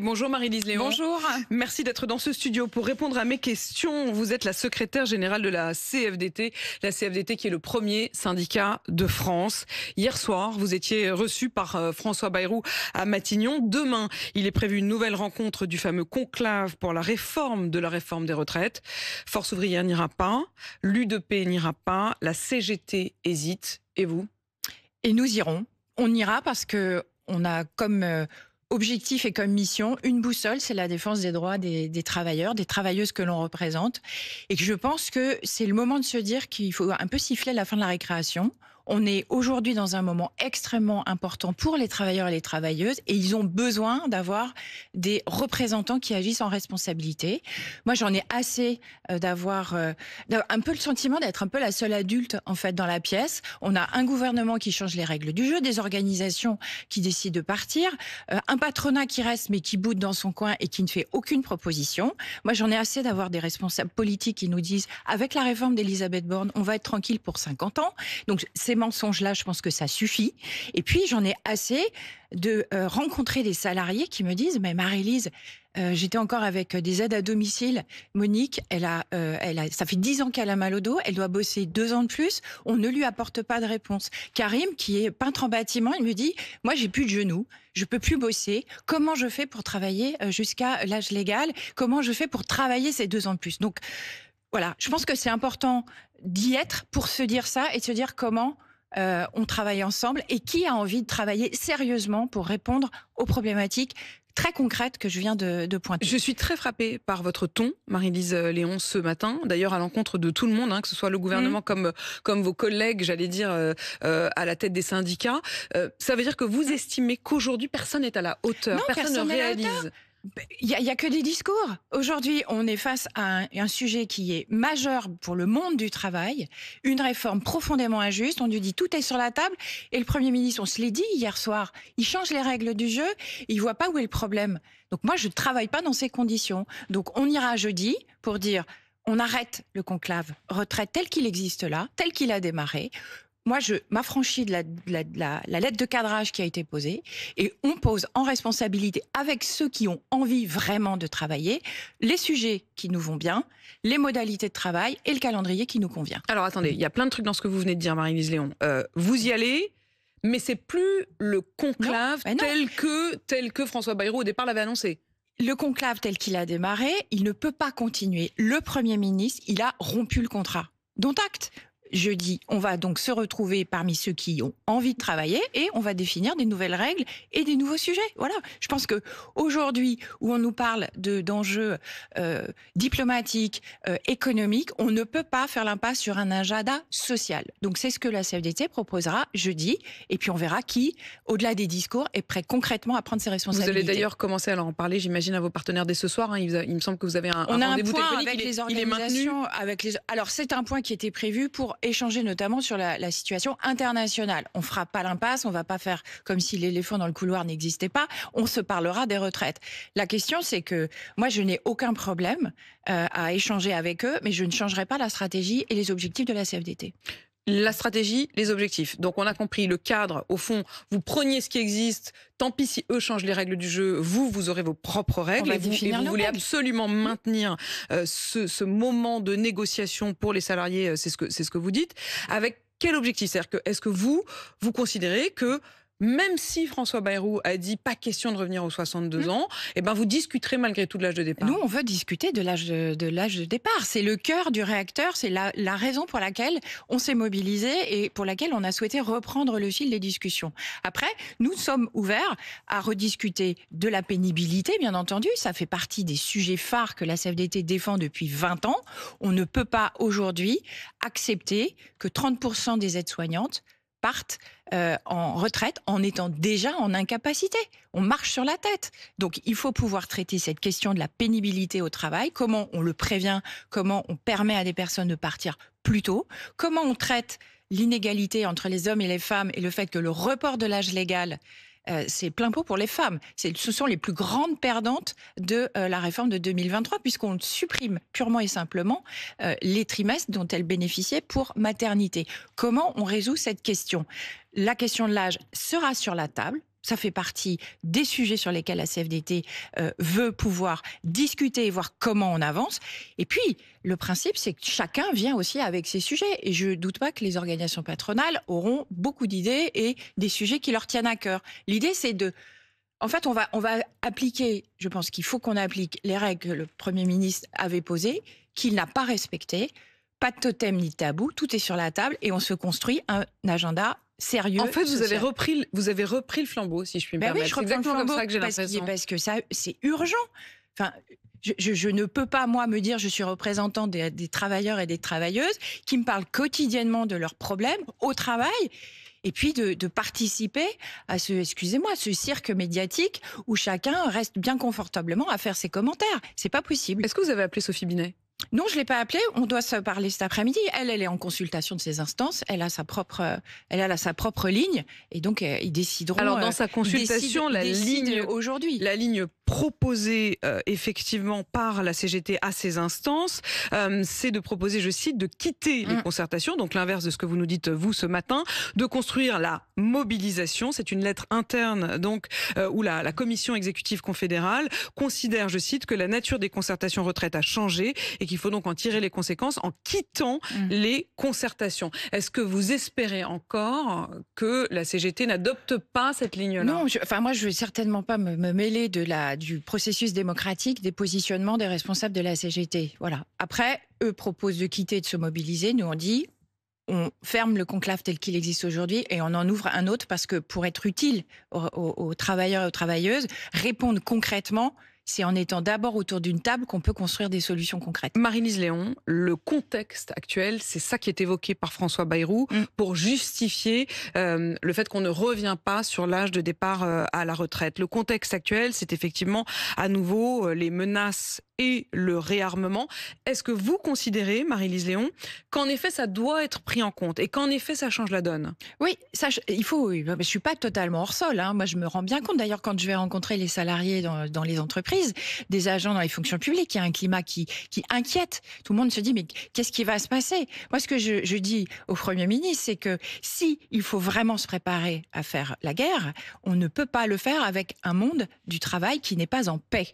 Bonjour Marie-Lise Léon. Bonjour. Merci d'être dans ce studio pour répondre à mes questions. Vous êtes la secrétaire générale de la CFDT qui est le premier syndicat de France. Hier soir, vous étiez reçu par François Bayrou à Matignon. Demain, il est prévu une nouvelle rencontre du fameux conclave pour la réforme des retraites. Force ouvrière n'ira pas, l'UDP n'ira pas, la CGT hésite. Et vous? Et nous irons. On ira parce que on a comme objectif et comme mission une boussole, c'est la défense des droits des travailleurs, des travailleuses que l'on représente. Et que je pense que c'est le moment de se dire qu'il faut un peu siffler la fin de la récréation. On est aujourd'hui dans un moment extrêmement important pour les travailleurs et les travailleuses et ils ont besoin d'avoir des représentants qui agissent en responsabilité. Moi, j'en ai assez d'avoir un peu le sentiment d'être un peu la seule adulte en fait dans la pièce. On a un gouvernement qui change les règles du jeu, des organisations qui décident de partir, un patronat qui reste mais qui boude dans son coin et qui ne fait aucune proposition. Moi, j'en ai assez d'avoir des responsables politiques qui nous disent avec la réforme d'Elisabeth Borne, on va être tranquille pour 50 ans. Donc, ces mensonges-là, je pense que ça suffit. Et puis, j'en ai assez de rencontrer des salariés qui me disent « Mais Marie-Lise, j'étais encore avec des aides à domicile. Monique, ça fait 10 ans qu'elle a mal au dos. Elle doit bosser 2 ans de plus. On ne lui apporte pas de réponse. Karim, qui est peintre en bâtiment, il me dit « Moi, j'ai plus de genoux. Je peux plus bosser. Comment je fais pour travailler jusqu'à l'âge légal? Comment je fais pour travailler ces 2 ans de plus ?» Donc, voilà, je pense que c'est important d'y être pour se dire ça et de se dire comment on travaille ensemble et qui a envie de travailler sérieusement pour répondre aux problématiques très concrètes que je viens de pointer. Je suis très frappée par votre ton, Marie-Lise Léon, ce matin. D'ailleurs, à l'encontre de tout le monde, que ce soit le gouvernement comme vos collègues, j'allais dire, à la tête des syndicats. Ça veut dire que vous estimez qu'aujourd'hui, personne n'est à la hauteur, non, personne ne réalise. Il y a que des discours. Aujourd'hui, on est face à un sujet qui est majeur pour le monde du travail, une réforme profondément injuste. On nous dit tout est sur la table et le Premier ministre, on se l'est dit hier soir, il change les règles du jeu, il voit pas où est le problème. Donc moi, je ne travaille pas dans ces conditions. Donc on ira jeudi pour dire on arrête le conclave retraite tel qu'il existe là, tel qu'il a démarré. Moi, je m'affranchis de la lettre de cadrage qui a été posée et on pose en responsabilité avec ceux qui ont envie vraiment de travailler les sujets qui nous vont bien, les modalités de travail et le calendrier qui nous convient. Alors attendez, il y a plein de trucs dans ce que vous venez de dire, Marie-Lise Léon. Vous y allez, mais c'est plus le conclave tel que François Bayrou au départ l'avait annoncé. Le conclave tel qu'il a démarré, il ne peut pas continuer. Le Premier ministre, il a rompu le contrat. Dont acte. Jeudi, on va donc se retrouver parmi ceux qui ont envie de travailler et on va définir des nouvelles règles et des nouveaux sujets. Voilà. Je pense que aujourd'hui, où on nous parle d'enjeux diplomatiques, économiques, on ne peut pas faire l'impasse sur un agenda social. Donc c'est ce que la CFDT proposera jeudi. Et puis on verra qui, au-delà des discours, est prêt concrètement à prendre ses responsabilités. Vous allez d'ailleurs commencer à en parler, j'imagine, à vos partenaires dès ce soir. Il me semble que vous avez un rendez-vous téléphonique. Avec les organisations, Alors c'est un point qui était prévu pour échanger notamment sur la situation internationale. On fera pas l'impasse, on va pas faire comme si l'éléphant dans le couloir n'existait pas. On se parlera des retraites. La question, c'est que moi, je n'ai aucun problème à échanger avec eux, mais je ne changerai pas la stratégie et les objectifs de la CFDT. La stratégie, les objectifs. Donc on a compris le cadre, au fond, vous preniez ce qui existe, tant pis si eux changent les règles du jeu, vous aurez vos propres règles et vous voulez absolument maintenir ce moment de négociation pour les salariés, c'est ce que vous dites. Avec quel objectif? C'est-à-dire que est-ce que vous considérez que même si François Bayrou a dit pas question de revenir aux 62 ans, eh ben vous discuterez malgré tout de l'âge de départ. Nous, on veut discuter de l'âge de départ. C'est le cœur du réacteur, c'est la raison pour laquelle on s'est mobilisé et pour laquelle on a souhaité reprendre le fil des discussions. Après, nous sommes ouverts à rediscuter de la pénibilité, bien entendu. Ça fait partie des sujets phares que la CFDT défend depuis 20 ans. On ne peut pas aujourd'hui accepter que 30% des aides-soignantes partent en retraite en étant déjà en incapacité. On marche sur la tête. Donc il faut pouvoir traiter cette question de la pénibilité au travail, comment on le prévient, comment on permet à des personnes de partir plus tôt, comment on traite l'inégalité entre les hommes et les femmes et le fait que le report de l'âge légal c'est plein pot pour les femmes. Ce sont les plus grandes perdantes de la réforme de 2023 puisqu'on supprime purement et simplement les trimestres dont elles bénéficiaient pour maternité. Comment on résout cette question? La question de l'âge sera sur la table. Ça fait partie des sujets sur lesquels la CFDT veut pouvoir discuter et voir comment on avance. Et puis, le principe, c'est que chacun vient aussi avec ses sujets. Et je ne doute pas que les organisations patronales auront beaucoup d'idées et des sujets qui leur tiennent à cœur. L'idée, c'est de... En fait, on va appliquer, je pense qu'il faut qu'on applique les règles que le Premier ministre avait posées, qu'il n'a pas respectées. Pas de totem ni de tabou, tout est sur la table et on se construit un agenda sérieux. En fait, vous avez repris le flambeau, si je puis me permettre. Oui, c'est exactement comme ça que j'ai l'impression. Parce que ça, c'est urgent. Enfin, je ne peux pas, moi, me dire je suis représentant des travailleurs et des travailleuses qui me parlent quotidiennement de leurs problèmes au travail. Et puis de participer à ce cirque médiatique où chacun reste bien confortablement à faire ses commentaires. C'est pas possible. Est-ce que vous avez appelé Sophie Binet ? Non, je ne l'ai pas appelée. On doit se parler cet après-midi. Elle est en consultation de ses instances. Elle a sa propre ligne. Et donc, ils décideront. Alors, dans sa consultation, la ligne proposée effectivement par la CGT à ses instances, c'est de proposer, je cite, de quitter les concertations, donc l'inverse de ce que vous nous dites, vous, ce matin, de construire la mobilisation. C'est une lettre interne, donc, où la commission exécutive confédérale considère, je cite, que la nature des concertations retraite a changé et qu'il faut donc en tirer les conséquences en quittant les concertations. Est-ce que vous espérez encore que la CGT n'adopte pas cette ligne-là ? Non, moi je ne vais certainement pas me mêler du processus démocratique, des positionnements des responsables de la CGT. Voilà. Après, eux proposent de quitter, de se mobiliser. Nous on dit, on ferme le conclave tel qu'il existe aujourd'hui et on en ouvre un autre parce que pour être utile aux travailleurs et aux travailleuses, répondre concrètement, c'est en étant d'abord autour d'une table qu'on peut construire des solutions concrètes. Marie-Lise Léon, le contexte actuel, c'est ça qui est évoqué par François Bayrou pour justifier le fait qu'on ne revient pas sur l'âge de départ à la retraite. Le contexte actuel, c'est effectivement à nouveau les menaces et le réarmement. Est-ce que vous considérez, Marie-Lise Léon, qu'en effet ça doit être pris en compte et qu'en effet ça change la donne ? Oui, il faut. Oui. Je ne suis pas totalement hors sol. Moi, je me rends bien compte d'ailleurs quand je vais rencontrer les salariés dans les entreprises, des agents dans les fonctions publiques, il y a un climat qui inquiète. Tout le monde se dit mais qu'est-ce qui va se passer ? Moi, ce que je dis au Premier ministre, c'est que si il faut vraiment se préparer à faire la guerre, on ne peut pas le faire avec un monde du travail qui n'est pas en paix.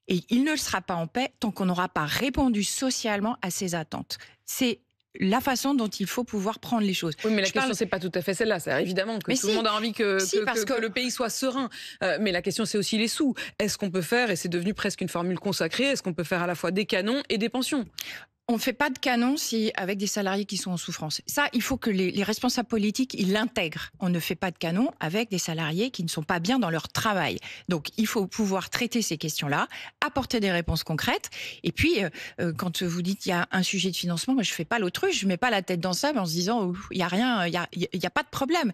Et il ne sera pas en paix tant qu'on n'aura pas répondu socialement à ses attentes. C'est la façon dont il faut pouvoir prendre les choses. Oui, mais la question, c'est pas tout à fait celle-là. C'est évidemment que tout le monde a envie que le pays soit serein. Mais la question, c'est aussi les sous. Est-ce qu'on peut faire, et c'est devenu presque une formule consacrée, est-ce qu'on peut faire à la fois des canons et des pensions ? On ne fait pas de canon avec des salariés qui sont en souffrance. Ça, il faut que les responsables politiques ils l'intègrent. On ne fait pas de canon avec des salariés qui ne sont pas bien dans leur travail. Donc, il faut pouvoir traiter ces questions-là, apporter des réponses concrètes. Et puis, quand vous dites qu'il y a un sujet de financement, moi, je ne fais pas l'autruche, je ne mets pas la tête dans le sable en se disant il n'y a rien, il n'y a pas de problème.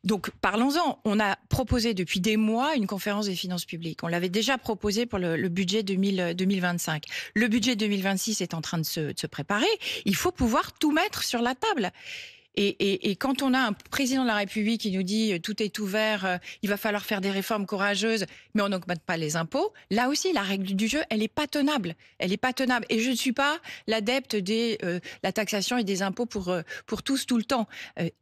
Donc, parlons-en. On a proposé depuis des mois une conférence des finances publiques. On l'avait déjà proposé pour le budget 2025. Le budget 2026 est en train de se préparer. Il faut pouvoir tout mettre sur la table. Et quand on a un président de la République qui nous dit tout est ouvert, il va falloir faire des réformes courageuses, mais on n'augmente pas les impôts, là aussi, la règle du jeu, elle n'est pas tenable. Elle n'est pas tenable. Et je ne suis pas l'adepte de la taxation et des impôts pour tous tout le temps.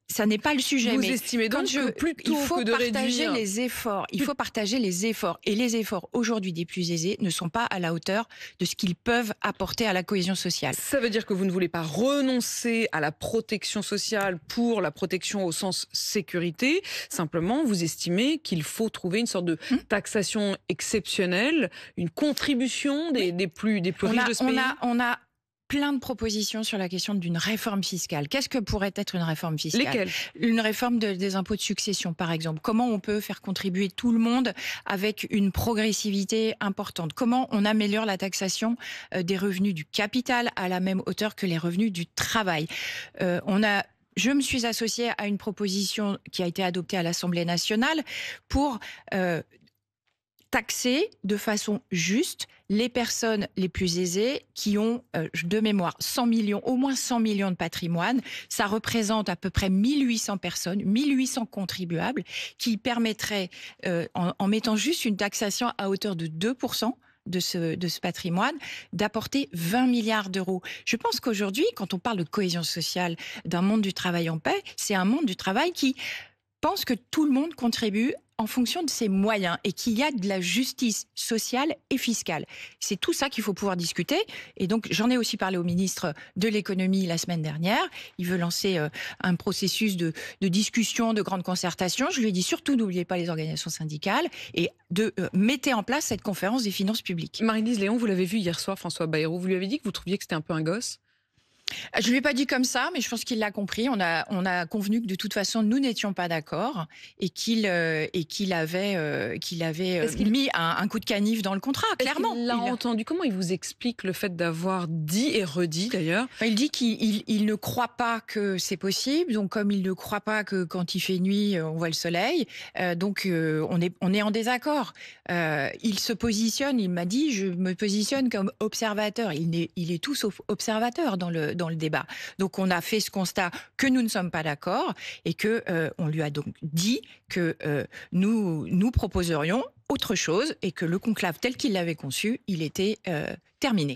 Ça n'est pas le sujet. Vous estimez donc que plutôt que de réduire les efforts, il faut partager les efforts. Et les efforts aujourd'hui des plus aisés ne sont pas à la hauteur de ce qu'ils peuvent apporter à la cohésion sociale. Ça veut dire que vous ne voulez pas renoncer à la protection sociale pour la protection au sens sécurité. Simplement, vous estimez qu'il faut trouver une sorte de taxation exceptionnelle, une contribution des plus riches de ce pays. On a plein de propositions sur la question d'une réforme fiscale. Qu'est-ce que pourrait être une réforme fiscale ? Lesquelles ? Une réforme des impôts de succession, par exemple. Comment on peut faire contribuer tout le monde avec une progressivité importante ? Comment on améliore la taxation des revenus du capital à la même hauteur que les revenus du travail ? Je me suis associée à une proposition qui a été adoptée à l'Assemblée nationale pour taxer de façon juste les personnes les plus aisées qui ont, de mémoire, au moins 100 millions de patrimoine. Ça représente à peu près 1800 personnes, 1800 contribuables qui permettraient, en mettant juste une taxation à hauteur de 2%, de ce patrimoine, d'apporter 20 milliards d'euros. Je pense qu'aujourd'hui, quand on parle de cohésion sociale, d'un monde du travail en paix, c'est un monde du travail qui pense que tout le monde contribue en fonction de ses moyens et qu'il y a de la justice sociale et fiscale. C'est tout ça qu'il faut pouvoir discuter. Et donc, j'en ai aussi parlé au ministre de l'économie la semaine dernière. Il veut lancer un processus de discussion, de grande concertation. Je lui ai dit surtout n'oubliez pas les organisations syndicales et mettez en place cette conférence des finances publiques. Marie-Lise Léon, vous l'avez vu hier soir, François Bayrou, vous lui avez dit que vous trouviez que c'était un peu un gosse? Je lui ai pas dit comme ça, mais je pense qu'il l'a compris. On a convenu que de toute façon nous n'étions pas d'accord et qu'il avait mis un coup de canif dans le contrat. Clairement, il l'a entendu. Comment il vous explique le fait d'avoir dit et redit d'ailleurs? Il dit qu'il ne croit pas que c'est possible. Donc comme il ne croit pas que quand il fait nuit on voit le soleil, on est en désaccord. Il se positionne. Il m'a dit je me positionne comme observateur. Il est tout sauf observateur dans le débat. Donc on a fait ce constat que nous ne sommes pas d'accord et que on lui a donc dit que nous proposerions autre chose et que le conclave tel qu'il l'avait conçu, il était terminé.